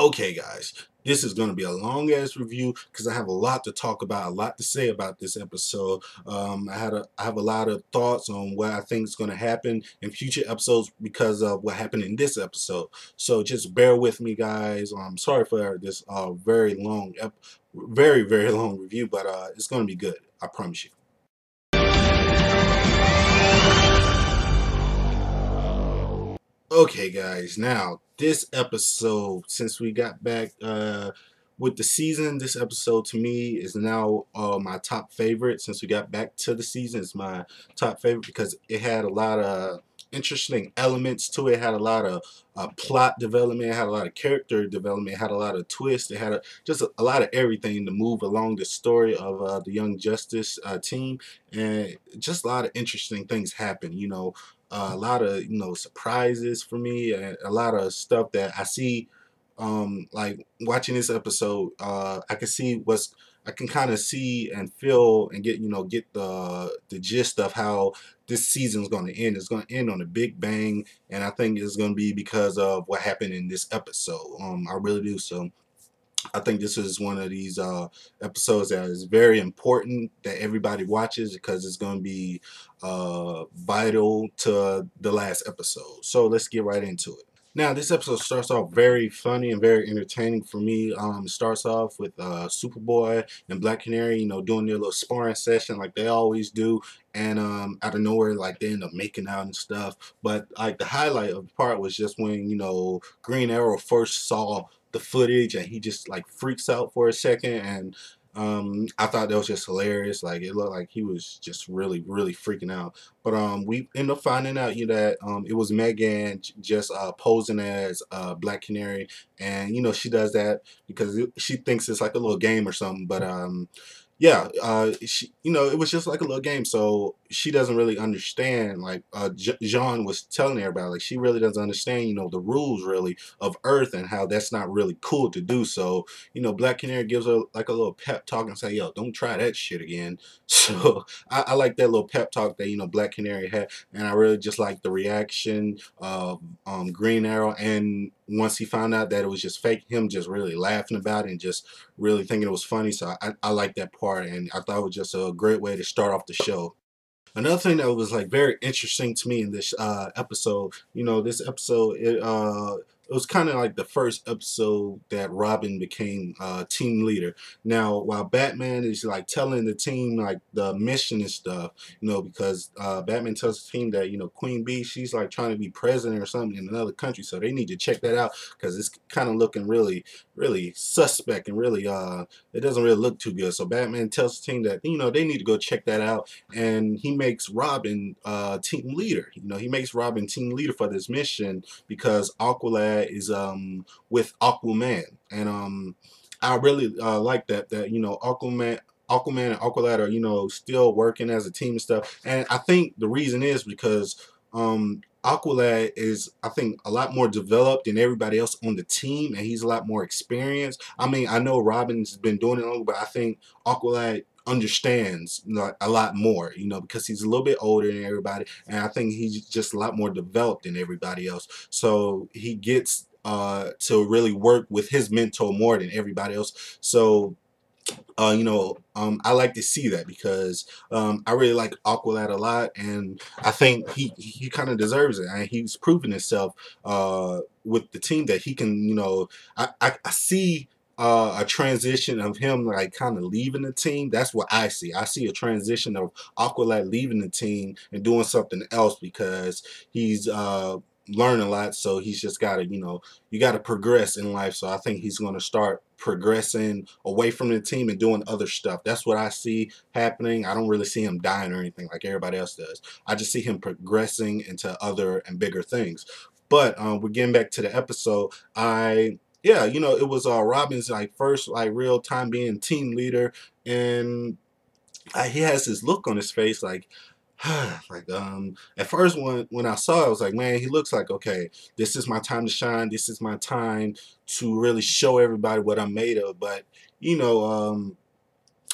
Okay, guys, this is going to be a long ass review because I have a lot to talk about, a lot to say about this episode. I have a lot of thoughts on what I think is going to happen in future episodes because of what happened in this episode. So just bear with me, guys. I'm sorry for this very long review, but it's going to be good. I promise you. Okay, guys, now this episode, since we got back with the season, this episode to me is now my top favorite. Since we got back to the season, it's my top favorite because it had a lot of interesting elements to it. It had a lot of plot development, it had a lot of character development, it had a lot of twists, it had just a lot of everything to move along the story of the Young Justice team, and just a lot of interesting things happen. A lot of surprises for me, and a lot of stuff that I see. Like watching this episode, I can kind of see and feel and get the gist of how this season's going to end. It's going to end on a big bang, and I think it's going to be because of what happened in this episode. I really do. So I think this is one of these episodes that is very important that everybody watches because it's going to be vital to the last episode. So let's get right into it. Now, this episode starts off very funny and very entertaining for me. It starts off with Superboy and Black Canary, doing their little sparring session like they always do. And out of nowhere, like, they end up making out and stuff. But, like, the highlight of the part was just when, Green Arrow first saw the footage and he just, like, freaks out for a second. And I thought that was just hilarious. Like, it looked like he was just really freaking out. But we end up finding out that it was Megan just posing as Black Canary, and she does that because she thinks it's like a little game or something. But yeah, she, it was just like a little game, so she doesn't really understand. Like Jean was telling everybody, like she really doesn't understand, the rules really of Earth and how that's not really cool to do. So Black Canary gives her like a little pep talk and say, "Yo, don't try that shit again." So I like that little pep talk that Black Canary had, and I really just like the reaction of Green Arrow. And once he found out that it was just fake, him just really laughing about it and just really thinking it was funny. So I like that part, and I thought it was just a great way to start off the show. Another thing that was like very interesting to me in this episode, this episode it was kind of like the first episode that Robin became team leader. Now, while Batman is like telling the team like the mission and stuff, because Batman tells the team that Queen Bee, she's like trying to be president or something in another country, so they need to check that out because it's kind of looking really suspect and really it doesn't really look too good. So Batman tells the team that they need to go check that out, and he makes Robin team leader. He makes Robin team leader for this mission because Aqualad is with Aquaman, and I really like that Aquaman and Aqualad are still working as a team and stuff. And I think the reason is because Aqualad is, I think, a lot more developed than everybody else on the team, and he's a lot more experienced. I mean, I know Robin's been doing it longer, but I think Aqualad understands a lot more, because he's a little bit older than everybody, and I think he's just a lot more developed than everybody else. So he gets to really work with his mentor more than everybody else. So I like to see that because I really like Aqualad a lot, and I think he kind of deserves it, and he's proven himself with the team that he can. I see a transition of him like kind of leaving the team. That's what I see. I see a transition of Aqualad leaving the team and doing something else because he's learn a lot. So he's just got to, you got to progress in life. So I think he's going to start progressing away from the team and doing other stuff. That's what I see happening. I don't really see him dying or anything like everybody else does. I just see him progressing into other and bigger things. But we're getting back to the episode. Yeah, it was Robin's like first like real time being team leader, and he has this look on his face like like at first when I saw it, I was like, man, he looks like, okay, this is my time to shine, this is my time to really show everybody what I'm made of. But you know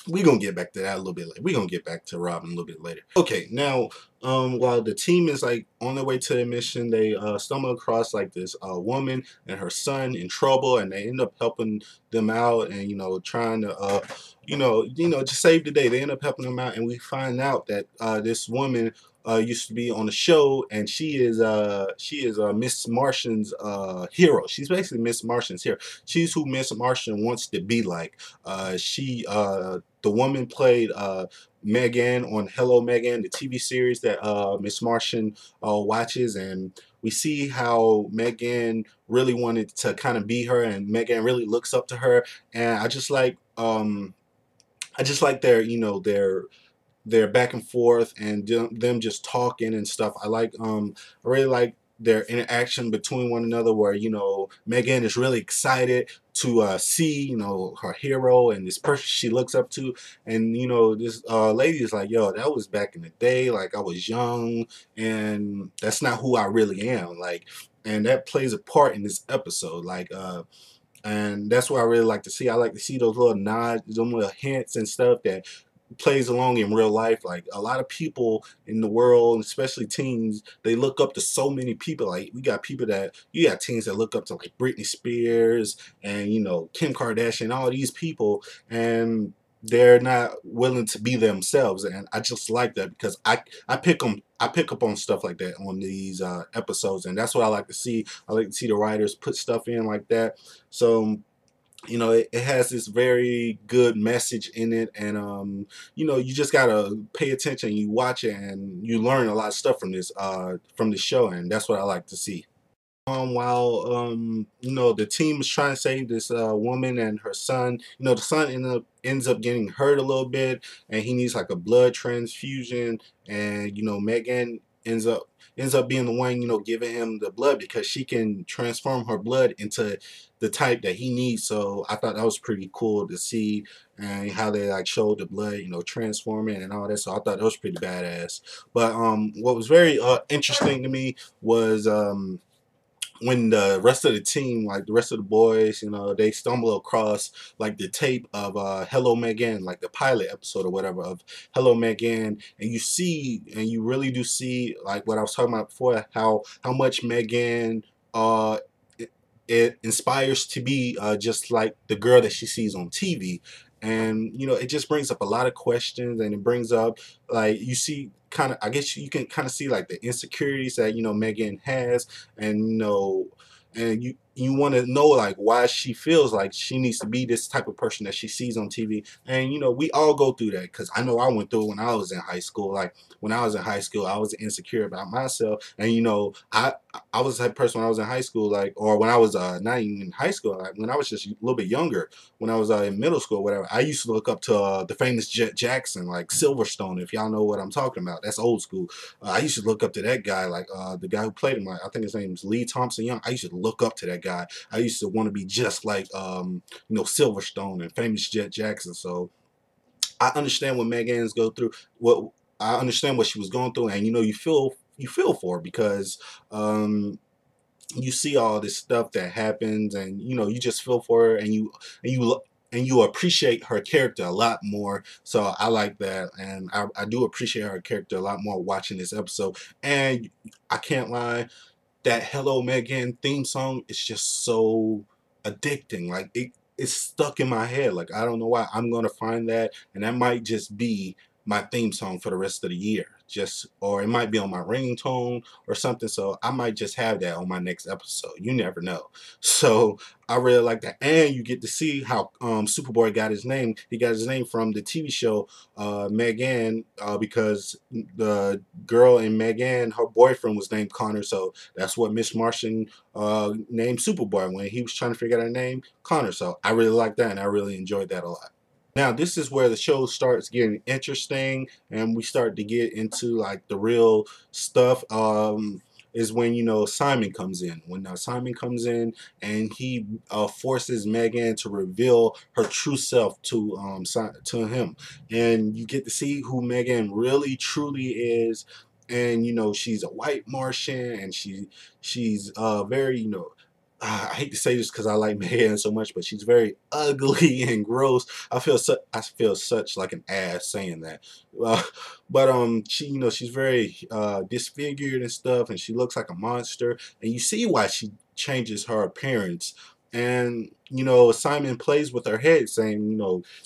we gonna get back to that a little bit later. We gonna get back to Robin a little bit later. Okay, now while the team is like on their way to their mission, they stumble across like this woman and her son in trouble, and they end up helping them out, and trying to just save the day. They end up helping them out, and we find out that this woman used to be on the show, and she is Miss Martian's hero. She's basically Miss Martian's hero. She's who Miss Martian wants to be like. She The woman played Megan on Hello Megan, the TV series that Miss Martian watches, and we see how Megan really wanted to kind of be her, and Megan really looks up to her, and I just like their back and forth, and them just talking and stuff. I really like their interaction between one another, where Megan is really excited to see her hero and this person she looks up to, and this lady is like, yo, that was back in the day, like I was young, and that's not who I really am, like, and that plays a part in this episode, like and that's what I really like to see. I like to see those little nods, those little hints and stuff that plays along in real life. Like, a lot of people in the world, especially teens, they look up to so many people. Like, you got teens that look up to like Britney Spears and Kim Kardashian, all these people, and they're not willing to be themselves. And I just like that, because I pick up on stuff like that on these episodes, and that's what I like to see. I like to see the writers put stuff in like that. So it has this very good message in it, and you just gotta pay attention. You watch it, and you learn a lot of stuff from the show, and that's what I like to see. While the team is trying to save this woman and her son, the son ends up getting hurt a little bit, and he needs like a blood transfusion, and Megan ends up being the one giving him the blood, because she can transform her blood into the type that he needs. So I thought that was pretty cool to see, and how they like showed the blood transforming and all that. So I thought that was pretty badass. But what was very interesting to me was when the rest of the team, like the rest of the boys, they stumble across like the tape of Hello Megan, like the pilot episode or whatever of Hello Megan, and you really do see, like what I was talking about before, how much Megan uh it inspires to be just like the girl that she sees on TV. And it just brings up a lot of questions, and it brings up, like, you see kind of, I guess you can kind of see like the insecurities that Megan has, and you want to know like why she feels like she needs to be this type of person that she sees on TV. And we all go through that, because I know I went through it when I was in high school. Like, when I was in high school, I was insecure about myself, and I was that person when I was in high school, like, or when I was not even in high school, like when I was just a little bit younger, when I was in middle school, or whatever. I used to look up to the famous Jet Jackson, like Silverstone, if y'all know what I'm talking about. That's old school. I used to look up to that guy, like the guy who played him. I think his name is Lee Thompson Young. I used to look up to that guy. I used to want to be just like Silverstone and famous Jet Jackson. So I understand what Megan's go through. What I understand what she was going through, and you feel for her, because you see all this stuff that happens, and you just feel for her, and you appreciate her character a lot more. So I like that, and I do appreciate her character a lot more watching this episode. And I can't lie, that Hello Megan theme song is just so addicting. Like, it's stuck in my head. Like, I don't know why. I'm gonna find that, and that might just be my theme song for the rest of the year. Or it might be on my ringtone or something. So I might just have that on my next episode. You never know. So I really like that, and you get to see how Superboy got his name. He got his name from the TV show Megan, because the girl in Megan, her boyfriend was named Connor. So that's what Miss Martian named Superboy when he was trying to figure out her name, Connor. So I really like that, and I really enjoyed that a lot. Now, this is where the show starts getting interesting, and we start to get into like the real stuff. Is when Simon comes in. When Simon comes in, and he forces Megan to reveal her true self to him, and you get to see who Megan really truly is. And she's a white Martian, and she's very I hate to say this because I like Megan so much, but she's very ugly and gross. I feel such like an ass saying that. Uh, but she she's very disfigured and stuff, and she looks like a monster. And you see why she changes her appearance. And Simon plays with her head, saying,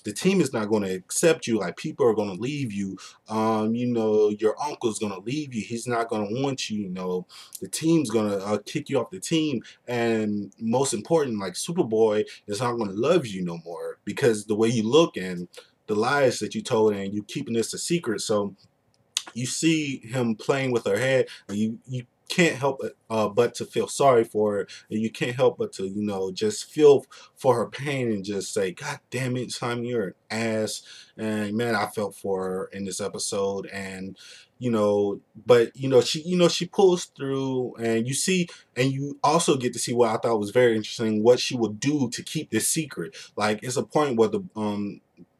the team is not going to accept you. Like people are going to leave you. Your uncle's going to leave you. He's not going to want you. The team's going to kick you off the team, and most important, like Superboy is not going to love you no more because the way you look and the lies that you told, and you keeping this a secret. So you see him playing with her head, and you can't help but to feel sorry for her, and you can't help but to just feel for her pain and just say, God damn it, Simon, you're an ass. And man, I felt for her in this episode. And but she pulls through, and you also get to see what I thought was very interesting, what she would do to keep this secret. Like it's a point where the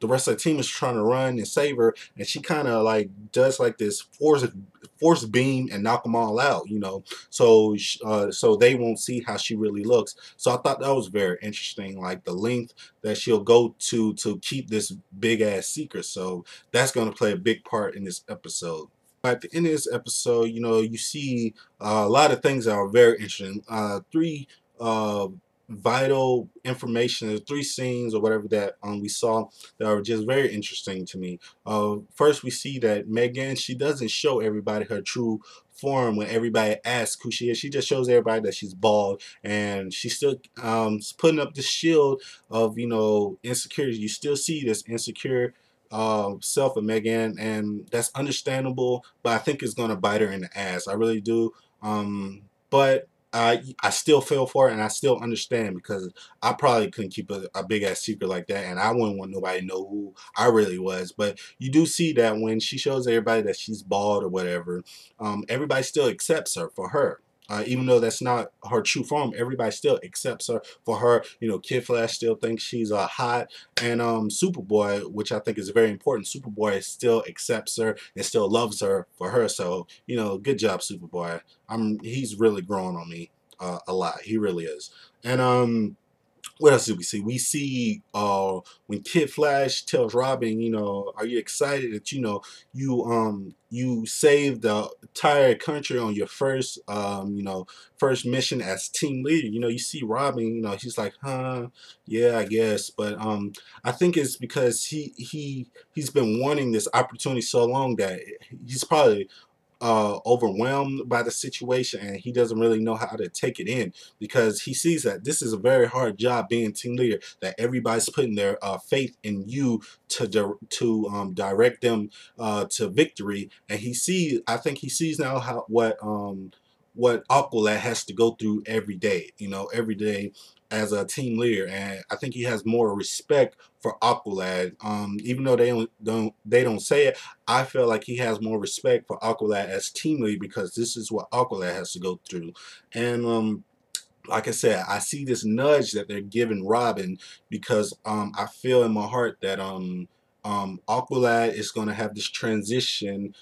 rest of the team is trying to run and save her, and she kind of like does like this force beam and knock them all out, so they won't see how she really looks. So I thought that was very interesting, like the length that she'll go to keep this big ass secret. So that's going to play a big part in this episode. At the end of this episode, you see a lot of things that are very interesting. Three uh, vital information, three scenes or whatever that we saw that are just very interesting to me. First, we see that Megan, she doesn't show everybody her true form when everybody asks who she is. She just shows everybody that she's bald, and she's still putting up the shield of insecurity. You still see this insecure self of Megan, and that's understandable, but I think it's gonna bite her in the ass. I really do. But I still feel for it, and I still understand, because I probably couldn't keep a big ass secret like that, and I wouldn't want nobody to know who I really was. But you do see that when she shows everybody that she's bald or whatever, everybody still accepts her for her. Even though that's not her true form, everybody still accepts her for her. Kid Flash still thinks she's hot, and Superboy, which I think is very important, Superboy still accepts her and still loves her for her. So good job, Superboy. He's really growing on me a lot. He really is. And what else did we see? We see when Kid Flash tells Robin, are you excited that you saved the entire country on your first mission as team leader. You see Robin, he's like, huh, yeah, I guess. But I think it's because he's been wanting this opportunity so long that he's probably overwhelmed by the situation, and he doesn't really know how to take it in, because he sees that this is a very hard job being team leader, that everybody's putting their faith in you to direct them to victory. And I think he sees now how what Aqualad has to go through every day as a team leader, and I think he has more respect for Aqualad. Even though they don't say it, I feel like he has more respect for Aqualad as team lead, because this is what Aqualad has to go through. And like I said, I see this nudge that they're giving Robin, because I feel in my heart that Aqualad is going to have this transition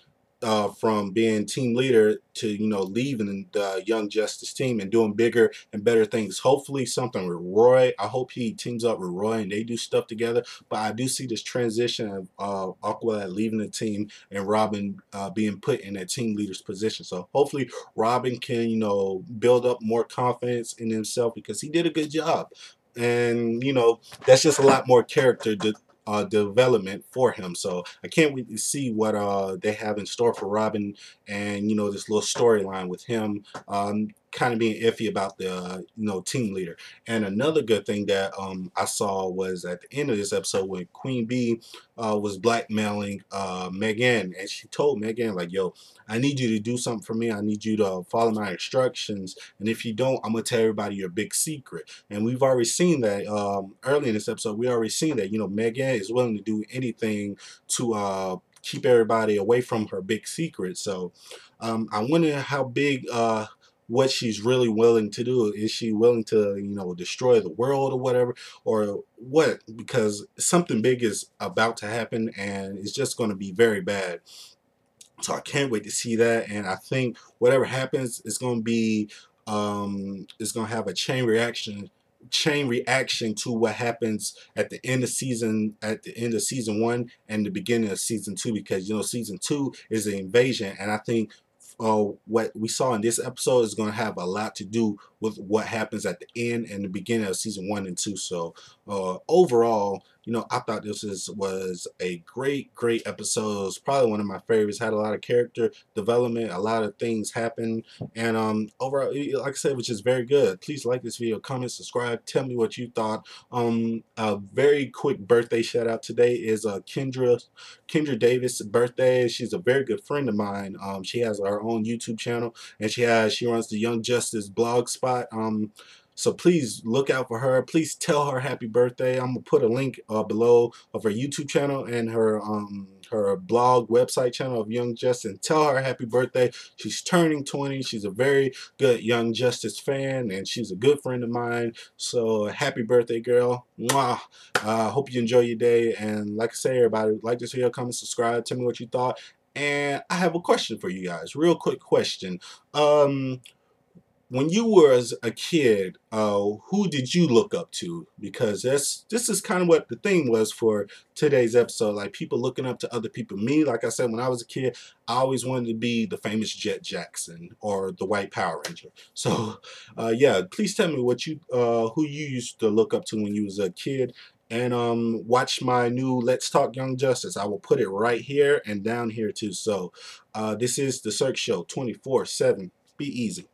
from being team leader to leaving the Young Justice team and doing bigger and better things. Hopefully something with Roy. I hope he teams up with Roy and they do stuff together. But I do see this transition of Aqualad leaving the team and Robin being put in a team leader's position. So hopefully Robin can build up more confidence in himself, because he did a good job. And that's just a lot more character development for him. So I can't wait to see what they have in store for Robin, and this little storyline with him kind of being iffy about the team leader. And another good thing that I saw was at the end of this episode, when Queen Bee was blackmailing Megan, and she told Megan, like, yo, I need you to do something for me. I need you to follow my instructions, and if you don't, I'm gonna tell everybody your big secret. And we've already seen that early in this episode. We already seen that Megan is willing to do anything to keep everybody away from her big secret. So I wonder how big what she's really willing to do. Is she willing to destroy the world or whatever, or what? Because something big is about to happen, and it's just going to be very bad. So I can't wait to see that. And I think whatever happens is going to be is gonna have a chain reaction to what happens at the end of season 1 and the beginning of season 2, because season 2 is an invasion, and I think what we saw in this episode is going to have a lot to do with what happens at the end and the beginning of season 1 and 2. So overall, I thought was a great episode. It was probably one of my favorites. Had a lot of character development, a lot of things happen, and overall, like I said, it was just very good. Please like this video, comment, subscribe, tell me what you thought. A very quick birthday shout out today is Kendra Davis' birthday. She's a very good friend of mine. She has her own YouTube channel, and she runs the Young Justice blog spot. So please look out for her. Please tell her happy birthday. I'm gonna put a link below of her YouTube channel and her blog website channel of Young Justice, and tell her happy birthday. She's turning 20. She's a very good Young Justice fan, and she's a good friend of mine. So happy birthday, girl. Mwah. Hope you enjoy your day, and like I say, everybody, like this video, comment, subscribe, tell me what you thought. And I have a question for you guys, real quick question. When you were as a kid, who did you look up to? Because this is kind of what the theme was for today's episode. Like, people looking up to other people. Me, like I said, when I was a kid, I always wanted to be the famous Jet Jackson or the White Power Ranger. So, yeah, please tell me who you used to look up to when you was a kid. And watch my new Let's Talk Young Justice. I will put it right here and down here too. So, this is the Cirque Show 24/7. Be easy.